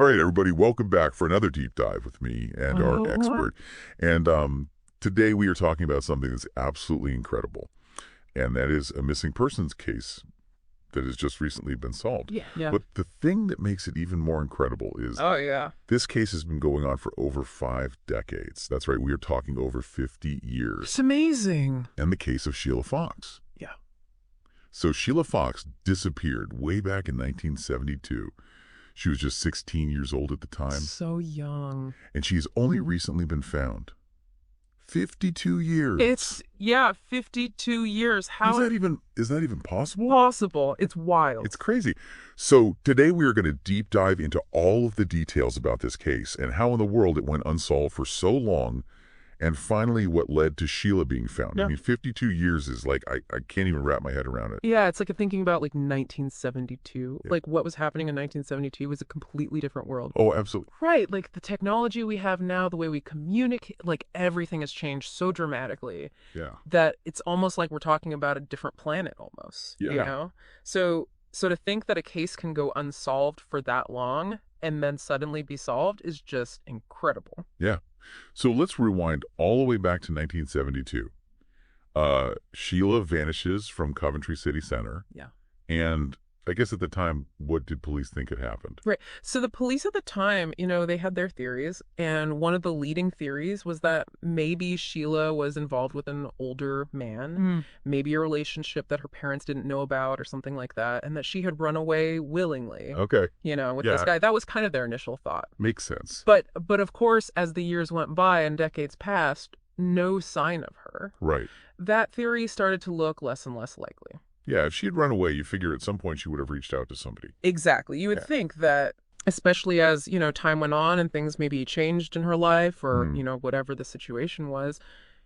All right, everybody, welcome back for another deep dive with me and our Oh, expert. And today we are talking about something that's absolutely incredible, and that is a missing persons case that has just recently been solved. yeah. But the thing that makes it even more incredible is Oh, yeah. this case has been going on for over 5 decades. That's right, we are talking over 50 years. It's amazing. And the case of Sheila Fox. Yeah. So Sheila Fox disappeared way back in 1972. She was just 16 years old at the time, So young. and she's only recently been found. 52 years. 52 years. How Is that even possible? possible? It's wild. It's crazy. So today we are going to deep dive into all of the details about this case and how in the world it went unsolved for so long, and finally what led to Sheila being found. Yeah. I mean, 52 years is like, I can't even wrap my head around it. Yeah, it's like thinking about like 1972. Yeah. Like what was happening in 1972 was a completely different world. Oh, absolutely. Right, like the technology we have now, the way we communicate, like everything has changed so dramatically Yeah. that it's almost like we're talking about a different planet almost, you Yeah. know? So to think that a case can go unsolved for that long and then suddenly be solved is just incredible. Yeah. So let's rewind all the way back to 1972. Sheila vanishes from Coventry City Center. Yeah. And I guess at the time, what did police think had happened? Right. So the police at the time, they had their theories, and one of the leading theories was that maybe Sheila was involved with an older man, maybe a relationship that her parents didn't know about or something like that, and that she had run away willingly, Okay. with Yeah. this guy. That was kind of their initial thought. Makes sense. But of course, as the years went by and decades passed, no sign of her. Right. That theory started to look less and less likely. Yeah, if she had run away, you figure at some point she would have reached out to somebody. Exactly. You would Yeah. think that, especially as, time went on and things maybe changed in her life or, whatever the situation was,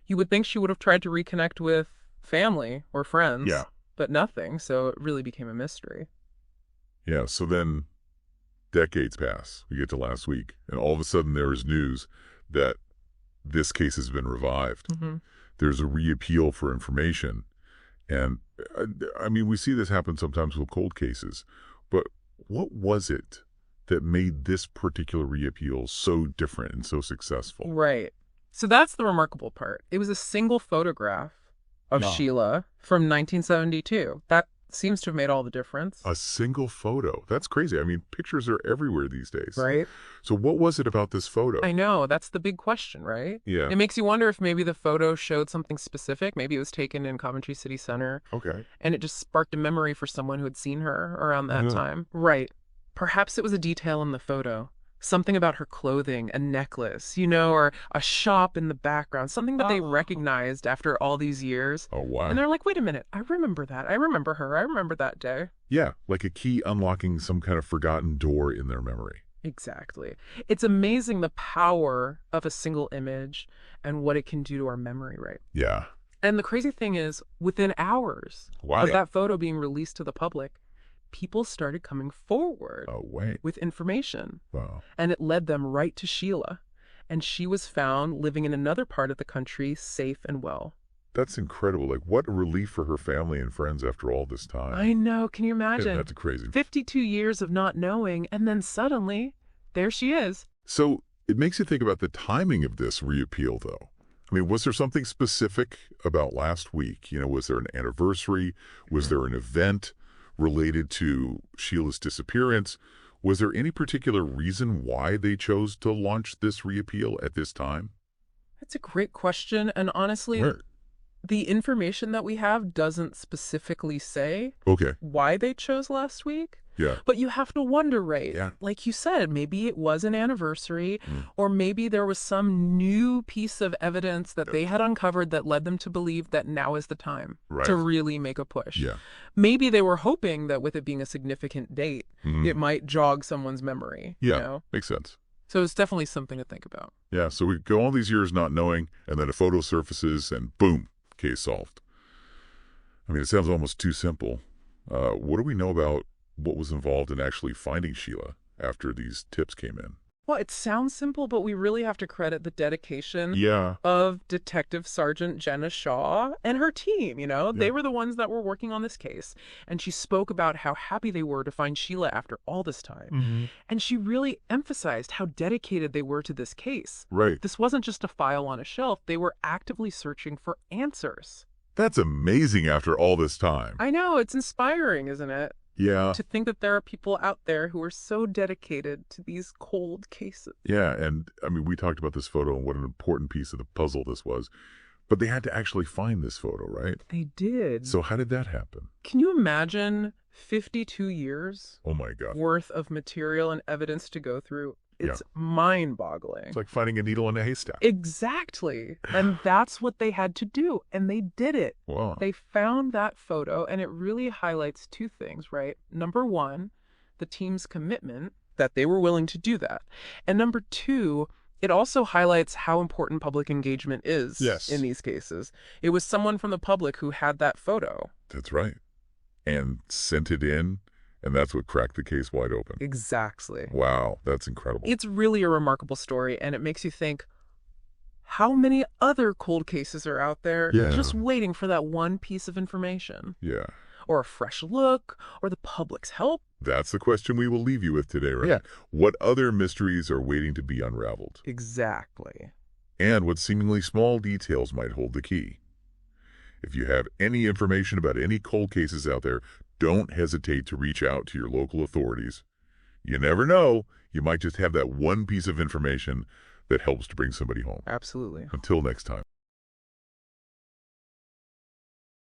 you would think she would have tried to reconnect with family or friends. Yeah. But nothing. So it really became a mystery. Yeah, so then decades pass. We get to last week, and all of a sudden there is news that this case has been revived. Mm-hmm. There's a reappeal for information. And, I mean, we see this happen sometimes with cold cases. But what was it that made this particular reappeal so different and so successful? Right. So that's the remarkable part. It was a single photograph of Wow. Sheila from 1972. That seems to have made all the difference. A single photo. That's crazy. I mean, pictures are everywhere these days. Right? So what was it about this photo? I know. That's the big question, right? Yeah. It makes you wonder if maybe the photo showed something specific. Maybe it was taken in Coventry City Center, Okay. and it just sparked a memory for someone who had seen her around that Yeah. time. Right. Perhaps it was a detail in the photo. Something about her clothing, a necklace, or a shop in the background, something that they recognized after all these years. Oh, wow. And they're like, wait a minute, I remember that. I remember her. I remember that day. Yeah, like a key unlocking some kind of forgotten door in their memory. Exactly. It's amazing the power of a single image and what it can do to our memory, right? Yeah. And the crazy thing is, within hours Wow. of that photo being released to the public, people started coming forward Oh, wait. with information. Wow. And it led them right to Sheila. And she was found living in another part of the country, safe and well. That's incredible. Like, what a relief for her family and friends after all this time. I know. Can you imagine? That's crazy. 52 years of not knowing, and then suddenly, there she is. So it makes you think about the timing of this reappeal, though. I mean, was there something specific about last week? Was there an anniversary? Was there an event related to Sheila's disappearance? Was there any particular reason why they chose to launch this reappeal at this time? That's a great question. And honestly, Right. the information that we have doesn't specifically say Okay. why they chose last week. Yeah. But you have to wonder, right? Yeah. Like you said, maybe it was an anniversary, Mm. or maybe there was some new piece of evidence that they had uncovered that led them to believe that now is the time Right. to really make a push. Yeah. Maybe they were hoping that with it being a significant date, Mhm. it might jog someone's memory. Yeah. Makes sense. So it's definitely something to think about. Yeah, so we go all these years not knowing, and then a photo surfaces, and boom, case solved. I mean, it sounds almost too simple. What do we know about what was involved in actually finding Sheila after these tips came in? Well, it sounds simple, but we really have to credit the dedication Yeah. of Detective Sergeant Jenna Shaw and her team. Yeah. They were the ones that were working on this case. And she spoke about how happy they were to find Sheila after all this time. Mm-hmm. And she really emphasized how dedicated they were to this case. Right. This wasn't just a file on a shelf. They were actively searching for answers. That's amazing after all this time. I know, it's inspiring, isn't it? Yeah. To think that there are people out there who are so dedicated to these cold cases. Yeah, and I mean, we talked about this photo and what an important piece of the puzzle this was. But they had to actually find this photo, right? They did. So how did that happen? Can you imagine 52 years Oh my God. worth of material and evidence to go through? It's Yeah. mind-boggling. It's like finding a needle in a haystack. Exactly. And that's what they had to do. And they did it. Wow. They found that photo, and it really highlights two things, right? Number one, the team's commitment that they were willing to do that. And number two, it also highlights how important public engagement is Yes. in these cases. It was someone from the public who had that photo. That's right. And sent it in, and that's what cracked the case wide open. Exactly. Wow, that's incredible. It's really a remarkable story, and it makes you think, how many other cold cases are out there Yeah. just waiting for that one piece of information? Yeah. Or a fresh look, or the public's help? That's the question we will leave you with today, right? Yeah. What other mysteries are waiting to be unraveled? Exactly. And what seemingly small details might hold the key? If you have any information about any cold cases out there, don't hesitate to reach out to your local authorities. You never know, you might just have that one piece of information that helps to bring somebody home. Absolutely. Until next time.